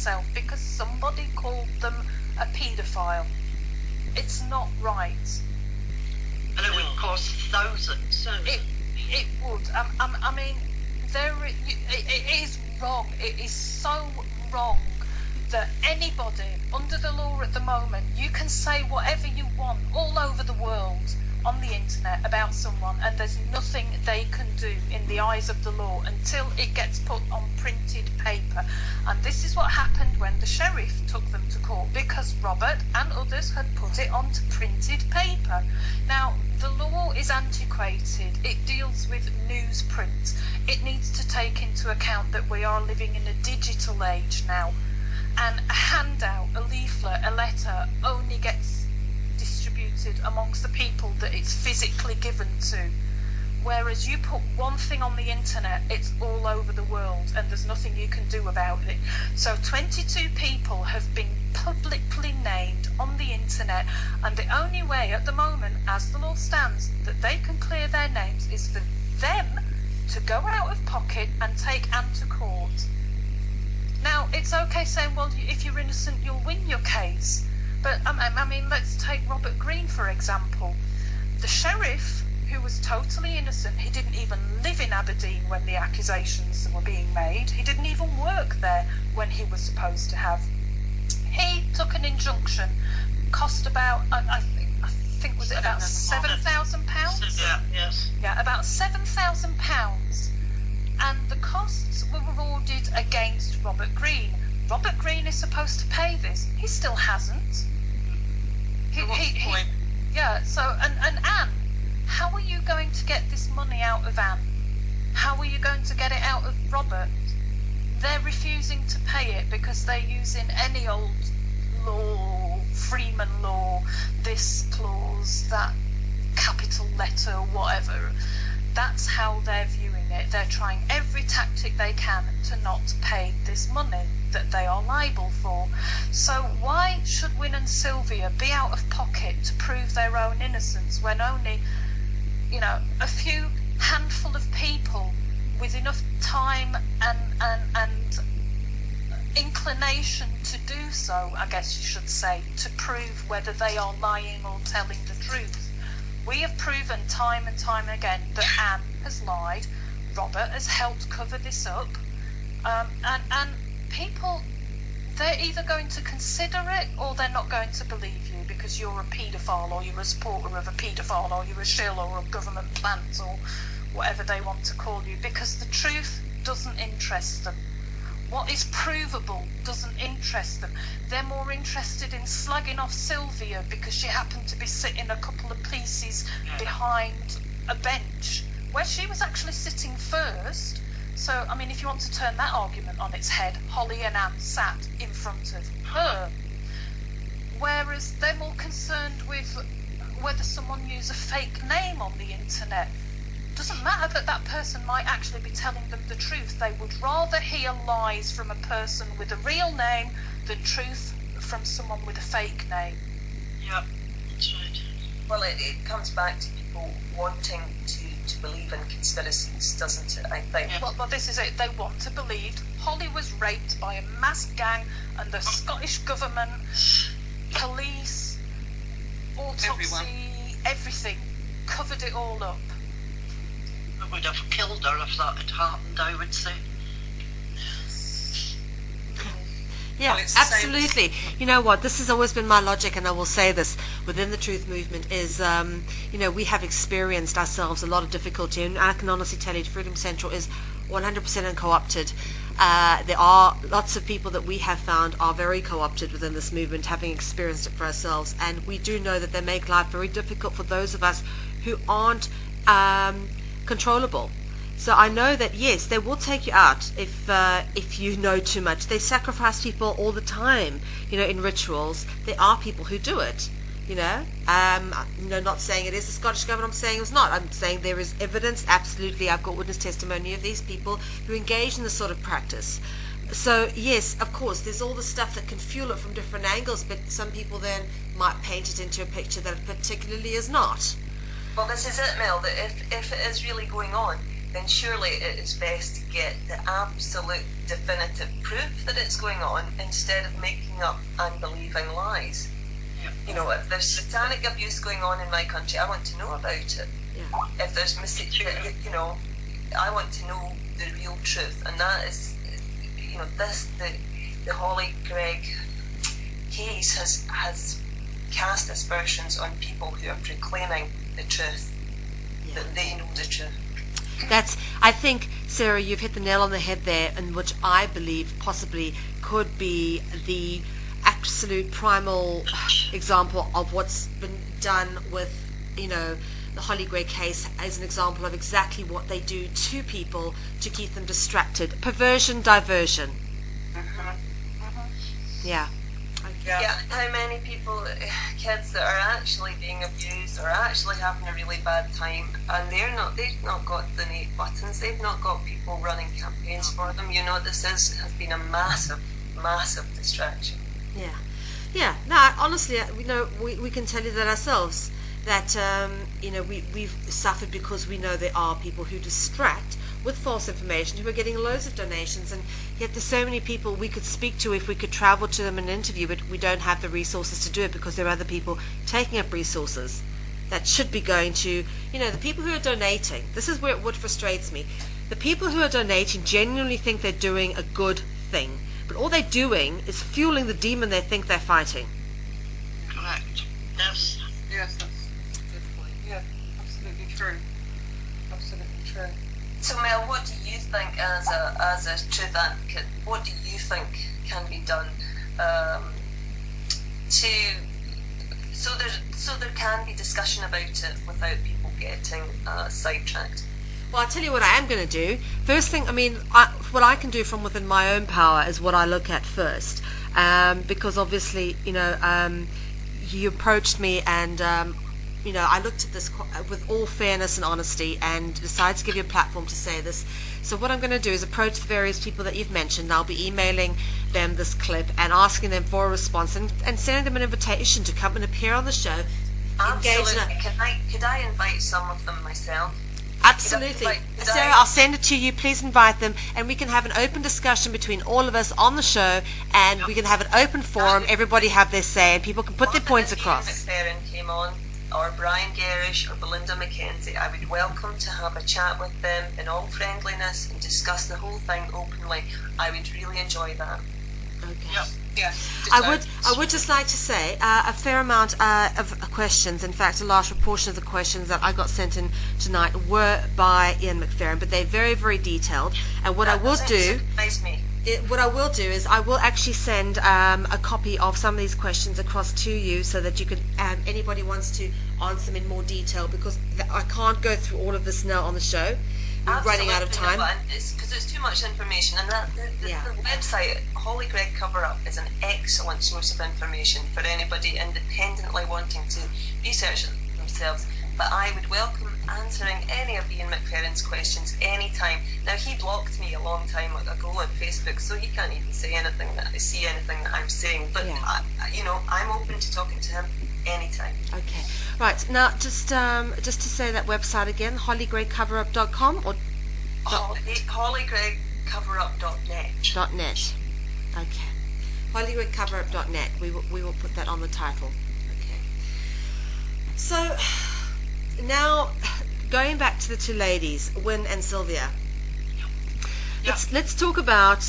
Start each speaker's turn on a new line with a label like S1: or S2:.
S1: itself because somebody called them a paedophile. It's not right.
S2: And it would cost thousands.
S1: It would. I mean, it is wrong. It is so wrong that anybody under the law at the moment, you can say whatever you want all over the world on the internet about someone, and there's nothing they can do in the eyes of the law until it gets put on printed paper. And this is what happened when the sheriff took them to court, because Robert and others had put it onto printed paper. Now, the law is antiquated. It deals with newsprint. It needs to take into account that we are living in a digital age now, and a handout, a leaflet, a letter only gets distributed amongst the people that it's physically given to, whereas you put one thing on the internet, it's all over the world and there's nothing you can do about it. So 22 people have been publicly named on the internet, and the only way at the moment, as the law stands, that they can clear their names is for them to go out of pocket and take Anne to court. Now, it's okay saying, well, if you're innocent, you'll win your case. But, I mean, let's take Robert Green, for example. The sheriff, who was totally innocent, he didn't even live in Aberdeen when the accusations were being made. He didn't even work there when he was supposed to have. He took an injunction, cost about, I think was it about £7,000?
S2: Yeah, yes.
S1: Yeah, about £7,000. And the costs were rewarded against Robert Green. Robert Green is supposed to pay this. He still hasn't. Yeah, so, and Anne, how are you going to get this money out of Anne? How are you going to get it out of Robert? They're refusing to pay it because they're using any old law, Freeman law, this clause, that capital letter, whatever. That's how they're viewing it. They're trying every tactic they can to not pay this money that they are liable for. So why should Wynne and Sylvia be out of pocket to prove their own innocence when only, a few handful of people with enough time and inclination to do so, I guess you should say, to prove whether they are lying or telling the truth? We have proven time and time again that Anne has lied. Robert has helped cover this up. And people, they're either going to consider it or they're not going to believe you because you're a paedophile or you're a supporter of a paedophile or you're a shill or a government plant or whatever they want to call you, because the truth doesn't interest them. What is provable doesn't interest them. They're more interested in slugging off Sylvia because she happened to be sitting a couple of pieces behind a bench where she was actually sitting first. So, I mean, if you want to turn that argument on its head, Hollie and Anne sat in front of her. Whereas they're more concerned with whether someone used a fake name on the internet. Doesn't matter that that person might actually be telling them the truth. They would rather hear lies from a person with a real name than truth from someone with a fake name.
S2: Yeah, that's right.
S3: Well, it comes back to people wanting to believe in conspiracies, doesn't it, I think?
S1: Well, this is it. They want to believe Hollie was raped by a masked gang and the Scottish government, police, autopsy, everything covered it all up.
S2: I would have killed her if that had happened, I would say.
S4: Yeah,
S3: Well,
S4: absolutely. You know what? This has always been my logic, and I will say this within the truth movement is, we have experienced ourselves a lot of difficulty, and I can honestly tell you, Freedom Central is 100% unco-opted. There are lots of people that we have found are very co-opted within this movement, having experienced it for ourselves, and we do know that they make life very difficult for those of us who aren't controllable. So I know that yes, they will take you out if you know too much. They sacrifice people all the time, in rituals. There are people who do it, not saying it is the Scottish government. I'm saying it's not. I'm saying there is evidence. Absolutely, I've got witness testimony of these people who engage in this sort of practice. So yes, of course, there's all the stuff that can fuel it from different angles, but some people then might paint it into a picture that it particularly is not.
S3: Well, this is it, Mel, that if it is really going on, then surely it is best to get the absolute definitive proof that it's going on instead of making up and believing lies. You know, if there's satanic abuse going on in my country, I want to know about it.
S4: Yeah.
S3: If there's you know, I want to know the real truth, and that is, you know, the Hollie Greig case has cast aspersions on people who are proclaiming the truth, that they know the truth.
S4: I think, Sarah, you've hit the nail on the head there, and which I believe possibly could be the absolute primal example of what's been done with, you know, the Hollie Greig case as an example of exactly what they do to people to keep them distracted. Perversion, diversion. Yeah.
S3: Yeah, how many people, kids that are actually being abused or actually having a really bad time, and they've not got donate buttons, they've not got people running campaigns for them. You know, this has been a massive, massive distraction.
S4: Yeah. No, honestly, you know, we can tell you that ourselves, that you know, we've suffered because we know there are people who distract with false information, who are getting loads of donations, and yet there's so many people we could speak to if we could travel to them and interview, but we don't have the resources to do it because there are other people taking up resources that should be going to, you know, the people who are donating. This is where what frustrates me. The people who are donating genuinely think they're doing a good thing, but all they're doing is fueling the demon they think they're fighting.
S2: Correct. Yes.
S1: Yes, that's a good point. Yeah, absolutely true. Absolutely true.
S3: So Mel, what do you think as a truth advocate, what do you think can be done so there can be discussion about it without people getting sidetracked?
S4: Well, I'll tell you what I am going to do. First thing, I mean, what I can do from within my own power is what I look at first. Because obviously, you know, you approached me and, you know, I looked at this with all fairness and honesty and decided to give you a platform to say this. So what I'm going to do is approach the various people that you've mentioned. I'll be emailing them this clip and asking them for a response and sending them an invitation to come and appear on the show.
S3: Absolutely. Could I invite some of them myself?
S4: Absolutely. Sarah, I'll send it to you. Please invite them, and we can have an open discussion between all of us on the show, and we can have an open forum. Everybody have their say, and people can put their points across.
S3: If Ian McFerrin came on, or Brian Garish, or Belinda McKenzie, I would welcome to have a chat with them in all friendliness and discuss the whole thing openly. I would really enjoy that.
S4: Okay.
S1: Yep. Yeah.
S4: I would just like to say a fair amount of questions. In fact, a large proportion of the questions that I got sent in tonight were by Ian McFerrin, but they're very, very detailed. And what I will do, is I will actually send a copy of some of these questions across to you, so that you can, anybody wants to answer them in more detail, because I can't go through all of this now on the show. We're running out of time.
S3: Because there's too much information, and the website Hollie Greig Cover Up is an excellent source of information for anybody independently wanting to research it themselves. But I would welcome answering any of Ian McFerrin's questions anytime. Now, he blocked me a long time ago on Facebook, so he can't even see anything that I'm saying. But you know, I'm open to talking to him anytime.
S4: Okay. Right, now just to say that website again, holliegreigcoverup.com or
S3: holliegreigcoverup.net.
S4: .net. Okay. holliegreigcoverup.net. We will put that on the title. Okay. So now going back to the two ladies, Wynne and Sylvia. Let's talk about